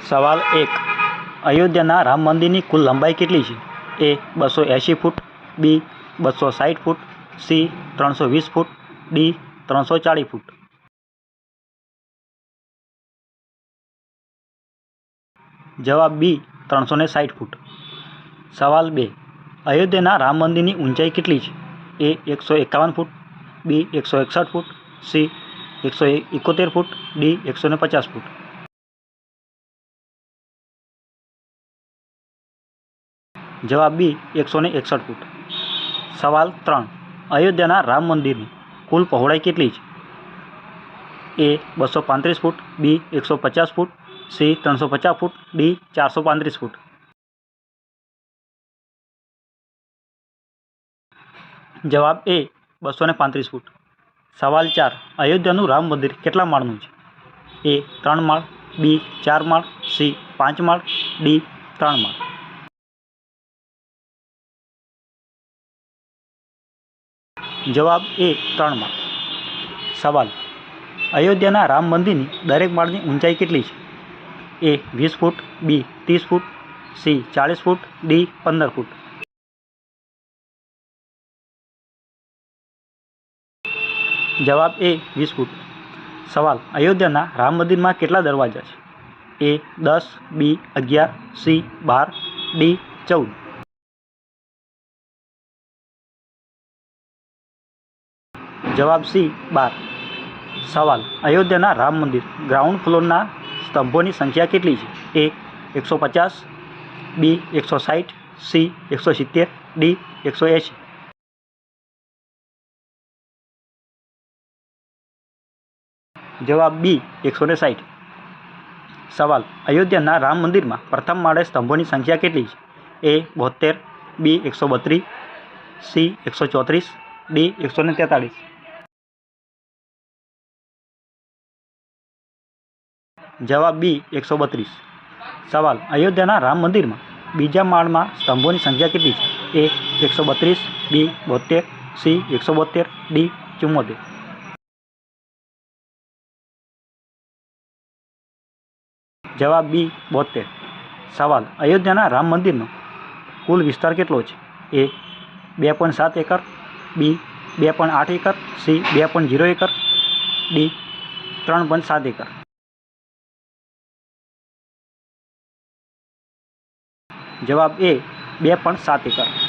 સવાલ 1. અયોધ્યાના રામ મંદિરની કુલ લંબાઈ કેટલી છે? એ 280 ફૂટ, બી 260 ફૂટ, સી 320 ફૂટ, ડી 340 ફૂટ. જવાબ બી 360 ફૂટ. સવાલ 2. અયોધ્યાના રામ મંદિરની ઊંચાઈ કેટલી છે? એ 151 ફૂટ, બી 161 ફૂટ, સી 171 ફૂટ, ડી 150 ફૂટ. જવાબ બી 161 ફૂટ. સવાલ 3. અયોધ્યાના રામ મંદિરની કુલ પહોળાઈ કેટલી છે? એ 235 ફૂટ, બી 150 ફૂટ, સી 350 ફૂટ, ડી 435 ફૂટ. જવાબ એ 235 ફૂટ. સવાલ 4. અયોધ્યાનું રામ મંદિર કેટલા માળનું છે? એ 3 માળ, બી 4 માળ, સી 5 માળ, ડી 3 માળ. જવાબ એ 3 માળ. સવાલ. અયોધ્યાના રામ મંદિરની દરેક માળની ઊંચાઈ કેટલી છે? એ 20 ફૂટ, બી 30 ફૂટ, સી 40 ફૂટ, ડી 15 ફૂટ. જવાબ એ 20 ફૂટ. સવાલ. અયોધ્યાના રામ મંદિરમાં કેટલા દરવાજા છે? એ 10, બી 11, સી 12, ડી 14. જવાબ સી 12. સવાલ. અયોધ્યાના રામ મંદિર ગ્રાઉન્ડ ફ્લોરના સ્તંભોની સંખ્યા કેટલી છે? એ 150, બી 160, સી 170, ડી 180. જવાબ બી 160. સવાલ. અયોધ્યાના રામ મંદિરમાં પ્રથમ માળે સ્તંભોની સંખ્યા કેટલી છે? એ 72, બી 132, સી 134, ડી 143. જવાબ બી 132. સવાલ. અયોધ્યાના રામ મંદિરમાં બીજા માળમાં સ્તંભોની સંખ્યા કેટલી છે? એ 132, બી 72, સી 172, ડી 74. જવાબ બી 72. સવાલ. અયોધ્યાના રામ મંદિરનો કુલ વિસ્તાર કેટલો છે? એ 2.7 એકર, બી 2.8 acre, C 2.0 acre, D 3.7 acre. જવાબ એ 2.7 એકર.